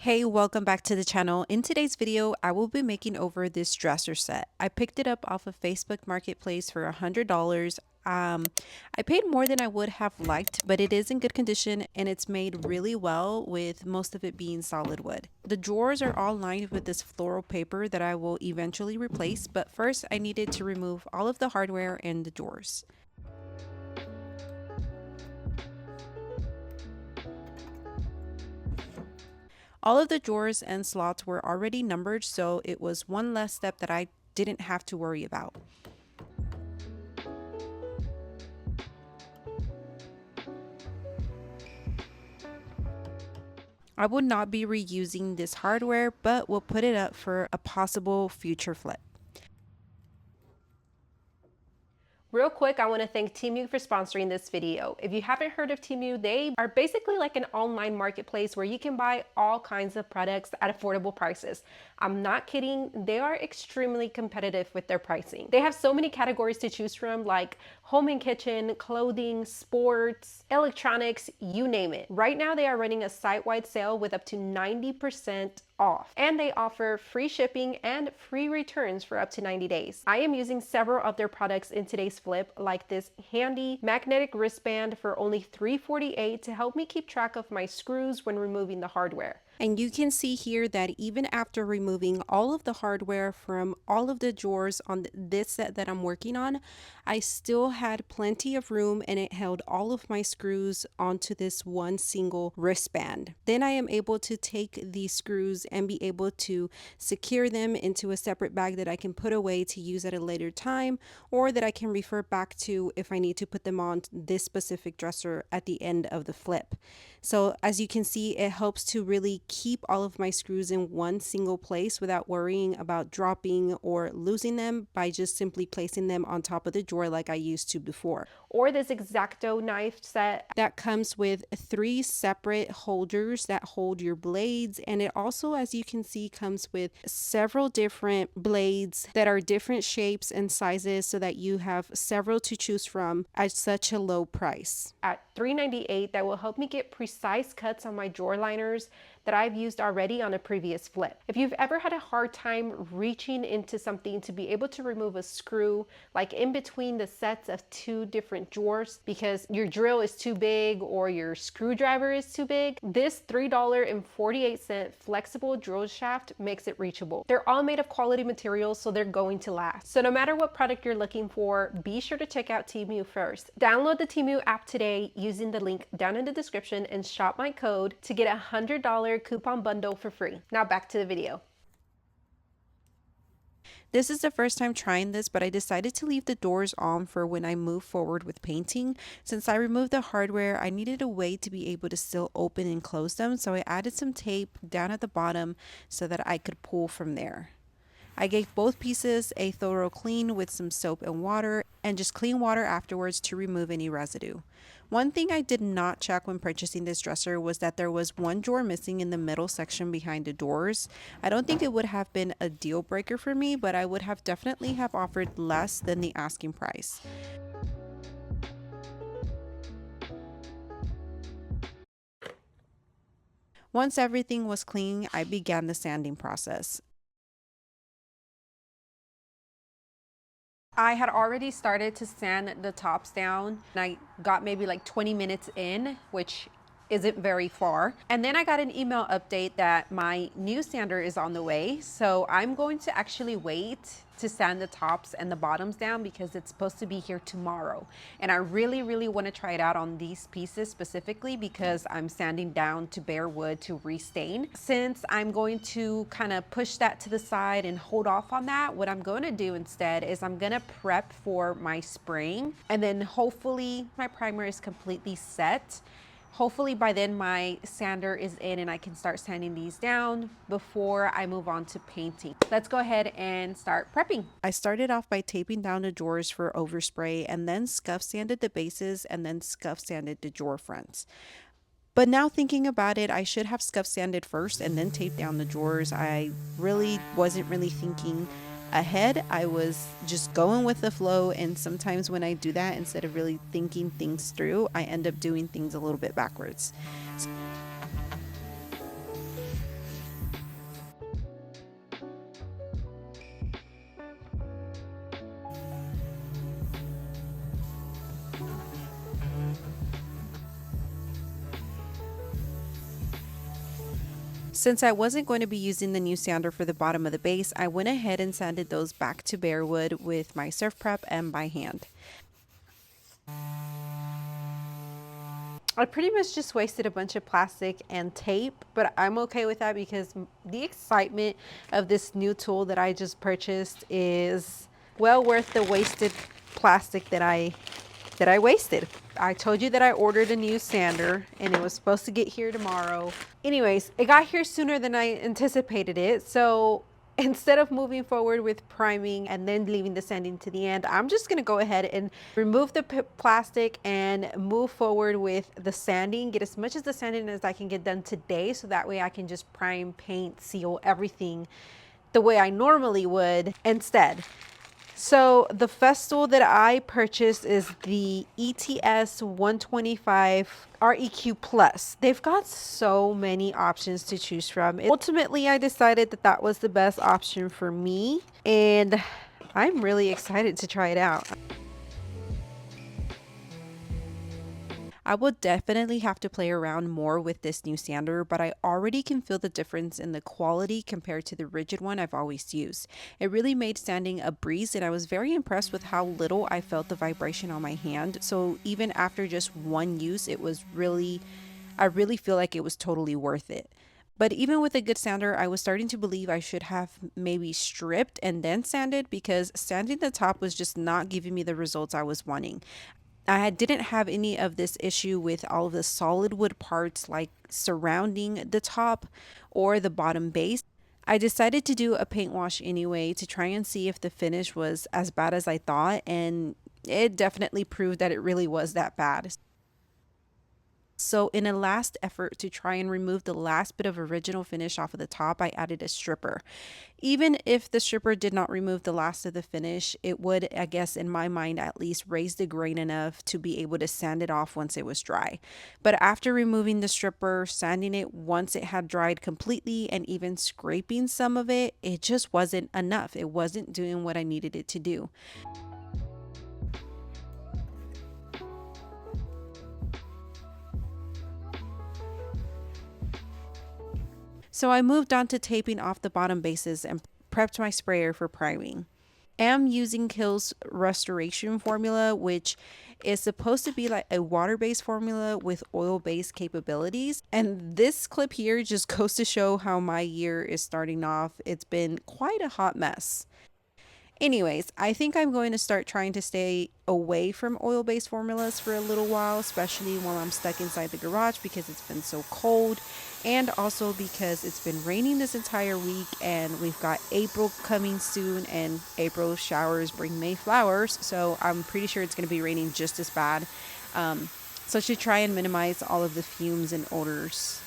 Hey, welcome back to the channel. In today's video, I will be making over this dresser set. I picked it up off of Facebook Marketplace for $100. I paid more than I would have liked, but it is in good condition and it's made really well, with most of it being solid wood. The drawers are all lined with this floral paper that I will eventually replace, but first I needed to remove all of the hardware in the drawers. All of the drawers and slots were already numbered, so it was one less step that I didn't have to worry about. I will not be reusing this hardware, but will put it up for a possible future flip. Real quick, I want to thank TEMU for sponsoring this video. If you haven't heard of TEMU, they are basically like an online marketplace where you can buy all kinds of products at affordable prices. I'm not kidding, they are extremely competitive with their pricing. They have so many categories to choose from, like home and kitchen, clothing, sports, electronics, you name it. Right now they are running a site-wide sale with up to 90% off, and they offer free shipping and free returns for up to 90 days. I am using several of their products in today's flip, like this handy magnetic wristband for only $3.48 to help me keep track of my screws when removing the hardware. And you can see here that even after removing all of the hardware from all of the drawers on this set that I'm working on, I still had plenty of room and it held all of my screws onto this one single wristband. Then I am able to take these screws and be able to secure them into a separate bag that I can put away to use at a later time, or that I can refer back to if I need to put them on this specific dresser at the end of the flip. So as you can see, it helps to really keep all of my screws in one single place without worrying about dropping or losing them by just simply placing them on top of the drawer like I used to before. Or this X-Acto knife set that comes with 3 separate holders that hold your blades, and it also, as you can see, comes with several different blades that are different shapes and sizes so that you have several to choose from at such a low price. At $3.98 that will help me get precise cuts on my drawer liners that I've used already on a previous flip. If you've ever had a hard time reaching into something to be able to remove a screw, like in between the sets of 2 different drawers because your drill is too big or your screwdriver is too big, this $3.48 flexible drill shaft makes it reachable. They're all made of quality materials, so they're going to last. So no matter what product you're looking for, be sure to check out TEMU first. Download the TEMU app today using the link down in the description and shop my code to get a $100 coupon bundle for free. Now back to the video. This is the first time trying this, but I decided to leave the doors on for when I move forward with painting. Since I removed the hardware, I needed a way to be able to still open and close them, so I added some tape down at the bottom so that I could pull from there. I gave both pieces a thorough clean with some soap and water, and just clean water afterwards to remove any residue. One thing I did not check when purchasing this dresser was that there was one drawer missing in the middle section behind the doors. I don't think it would have been a deal breaker for me, but I would have definitely have offered less than the asking price. Once everything was clean, I began the sanding process. I had already started to sand the tops down, and I got maybe like 20 minutes in, which isn't very far. And then I got an email update that my new sander is on the way. So I'm going to actually wait to sand the tops and the bottoms down because it's supposed to be here tomorrow. And I really want to try it out on these pieces specifically because I'm sanding down to bare wood to restain. Since I'm going to kind of push that to the side and hold off on that, what I'm going to do instead is I'm going to prep for my spraying, and then hopefully my primer is completely set. Hopefully by then my sander is in and I can start sanding these down before I move on to painting. Let's go ahead and start prepping. I started off by taping down the drawers for overspray, and then scuff sanded the bases, and then scuff sanded the drawer fronts. But now thinking about it, I should have scuff sanded first and then taped down the drawers. I really wasn't thinking ahead. I was just going with the flow, and sometimes when I do that, instead of really thinking things through, I end up doing things a little bit backwards. Since I wasn't going to be using the new sander for the bottom of the base, I went ahead and sanded those back to bare wood with my surf prep and by hand. I pretty much just wasted a bunch of plastic and tape, but I'm okay with that because the excitement of this new tool that I just purchased is well worth the wasted plastic that I wasted. I told you that I ordered a new sander and it was supposed to get here tomorrow. Anyways, it got here sooner than I anticipated it. So instead of moving forward with priming and then leaving the sanding to the end, I'm just gonna go ahead and remove the plastic and move forward with the sanding, get as much of the sanding as I can get done today, so that way I can just prime, paint, seal everything the way I normally would instead. So the Festool that I purchased is the ETS 125 REQ Plus. They've got so many options to choose from. Ultimately, I decided that that was the best option for me, and I'm really excited to try it out. I will definitely have to play around more with this new sander, but I already can feel the difference in the quality compared to the rigid one I've always used. It really made sanding a breeze, and I was very impressed with how little I felt the vibration on my hand. So even after just one use, I really feel like it was totally worth it. But even with a good sander, I was starting to believe I should have maybe stripped and then sanded, because sanding the top was just not giving me the results I was wanting. I didn't have any of this issue with all of the solid wood parts like surrounding the top or the bottom base. I decided to do a paint wash anyway to try and see if the finish was as bad as I thought, and it definitely proved that it really was that bad. So in a last effort to try and remove the last bit of original finish off of the top, I added a stripper. Even if the stripper did not remove the last of the finish, it would, I guess in my mind at least, raise the grain enough to be able to sand it off once it was dry. But after removing the stripper, sanding it once it had dried completely, and even scraping some of it, it just wasn't enough. It wasn't doing what I needed it to do. So I moved on to taping off the bottom bases and prepped my sprayer for priming. I'm using Kiehl's restoration formula, which is supposed to be like a water-based formula with oil-based capabilities. And this clip here just goes to show how my year is starting off. It's been quite a hot mess. Anyways, I think I'm going to start trying to stay away from oil-based formulas for a little while, especially while I'm stuck inside the garage because it's been so cold, and also because it's been raining this entire week and we've got April coming soon, and April showers bring May flowers, so I'm pretty sure it's going to be raining just as bad. So I should try and minimize all of the fumes and odors.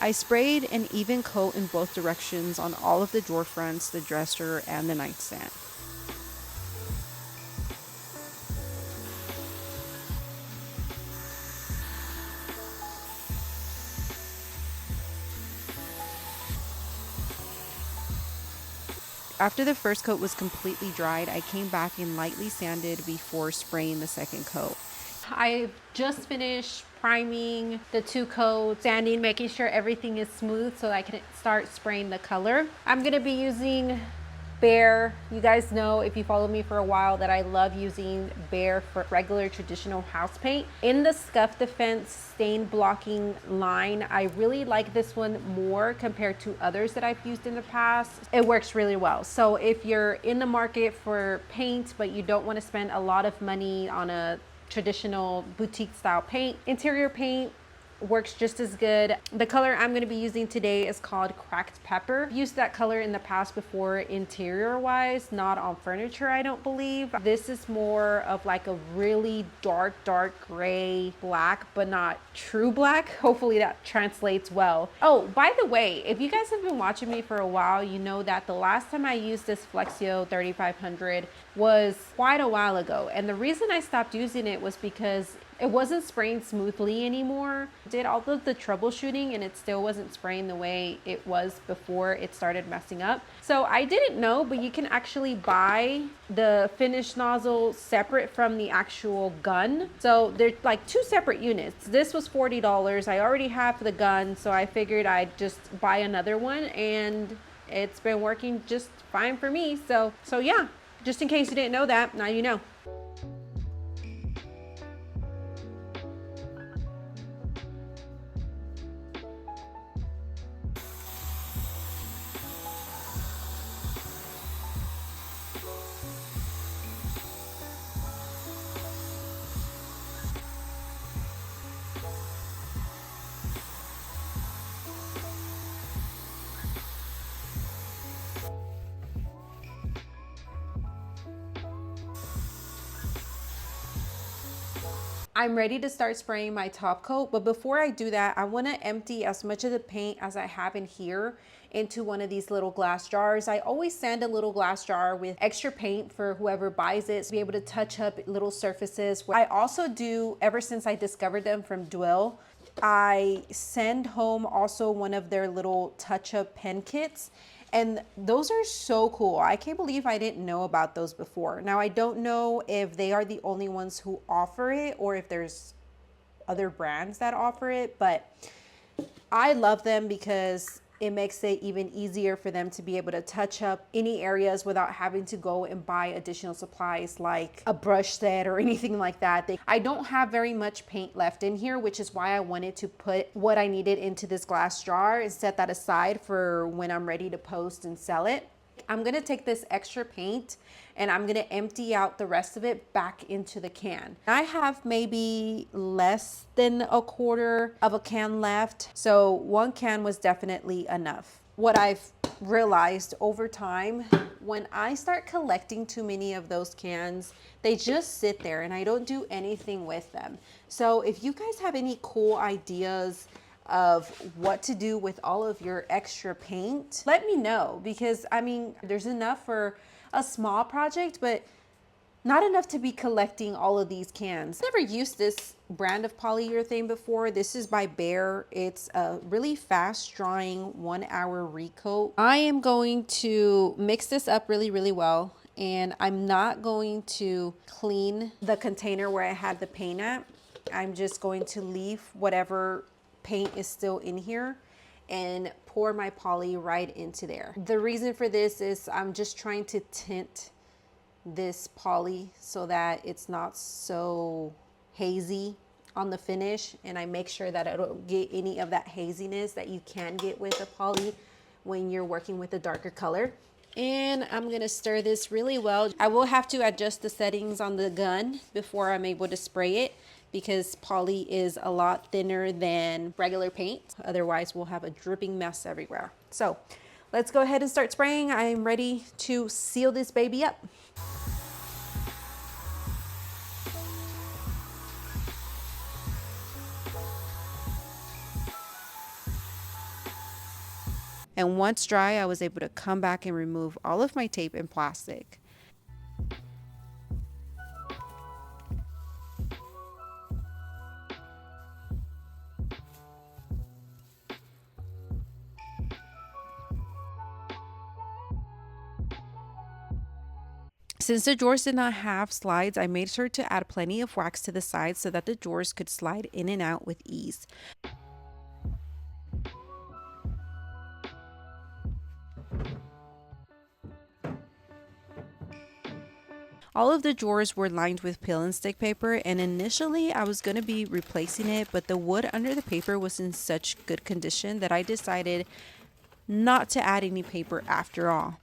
I sprayed an even coat in both directions on all of the drawer fronts, the dresser, and the nightstand. After the first coat was completely dried, I came back and lightly sanded before spraying the second coat. I just finished priming the two coats, sanding, making sure everything is smooth so I can start spraying the color. I'm gonna be using Behr. You guys know, if you follow me for a while, that I love using Behr for regular traditional house paint. In the Scuff Defense stain blocking line, I really like this one more compared to others that I've used in the past. It works really well. So if you're in the market for paint but you don't want to spend a lot of money on a traditional boutique style paint, interior paint works just as good. The color I'm going to be using today is called Cracked Pepper. I've used that color in the past before interior wise, not on furniture, I don't believe. This is more of like a really dark gray black, but not true black. Hopefully that translates well. Oh, by the way, if you guys have been watching me for a while, you know that the last time I used this Flexio 3500 was quite a while ago. And the reason I stopped using it was because it wasn't spraying smoothly anymore. Did all of the troubleshooting and it still wasn't spraying the way it was before it started messing up. So I didn't know, but you can actually buy the finish nozzle separate from the actual gun. So they're like two separate units. This was $40. I already have the gun, so I figured I'd just buy another one, and it's been working just fine for me. So yeah, just in case you didn't know that, now you know. I'm ready to start spraying my top coat, but before I do that, I want to empty as much of the paint as I have in here into one of these little glass jars. I always sand a little glass jar with extra paint for whoever buys it to be able to touch up little surfaces. I also do, ever since I discovered them from Dwell, I send home also one of their little touch-up pen kits. And those are so cool. I can't believe I didn't know about those before. Now, I don't know if they are the only ones who offer it or if there's other brands that offer it, but I love them because it makes it even easier for them to be able to touch up any areas without having to go and buy additional supplies like a brush set or anything like that. I don't have very much paint left in here, which is why I wanted to put what I needed into this glass jar and set that aside for when I'm ready to post and sell it. I'm gonna take this extra paint and I'm gonna empty out the rest of it back into the can. I have maybe less than a quarter of a can left, so one can was definitely enough. What I've realized over time, when I start collecting too many of those cans, they just sit there and I don't do anything with them. So if you guys have any cool ideas of what to do with all of your extra paint, let me know, because I mean, there's enough for a small project, but not enough to be collecting all of these cans. Never used this brand of polyurethane before. This is by Behr. It's a really fast drying 1 hour recoat. I am going to mix this up really well, and I'm not going to clean the container where I had the paint at. I'm just going to leave whatever paint is still in here and pour my poly right into there. The reason for this is I'm just trying to tint this poly so that it's not so hazy on the finish, and I make sure that I don't get any of that haziness that you can get with a poly when you're working with a darker color. And I'm gonna stir this really well. I will have to adjust the settings on the gun before I'm able to spray it, because poly is a lot thinner than regular paint. Otherwise, we'll have a dripping mess everywhere. So let's go ahead and start spraying. I'm ready to seal this baby up. And once dry, I was able to come back and remove all of my tape and plastic. Since the drawers did not have slides, I made sure to add plenty of wax to the sides so that the drawers could slide in and out with ease. All of the drawers were lined with peel and stick paper, and initially I was going to be replacing it, but the wood under the paper was in such good condition that I decided not to add any paper after all.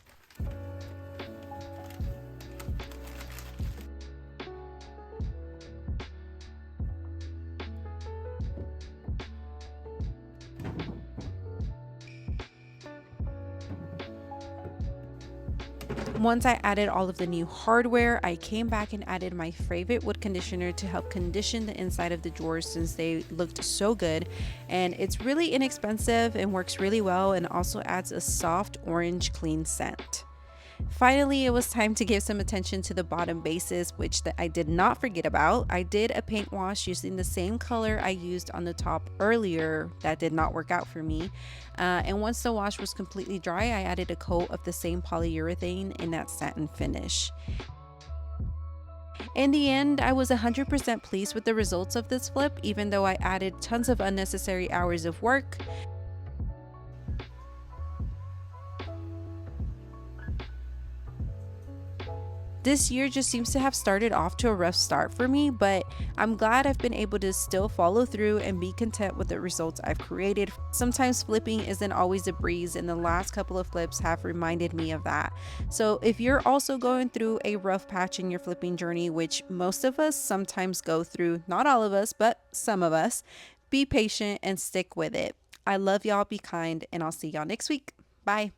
Once I added all of the new hardware, I came back and added my favorite wood conditioner to help condition the inside of the drawers since they looked so good. And it's really inexpensive and works really well, and also adds a soft orange clean scent. Finally, it was time to give some attention to the bottom bases, which I did not forget about. I did a paint wash using the same color I used on the top earlier. That did not work out for me. And once the wash was completely dry, I added a coat of the same polyurethane in that satin finish. In the end, I was 100% pleased with the results of this flip, even though I added tons of unnecessary hours of work. This year just seems to have started off to a rough start for me, but I'm glad I've been able to still follow through and be content with the results I've created. Sometimes flipping isn't always a breeze, and the last couple of flips have reminded me of that. So if you're also going through a rough patch in your flipping journey, which most of us sometimes go through, not all of us, but some of us, be patient and stick with it. I love y'all, be kind, and I'll see y'all next week. Bye.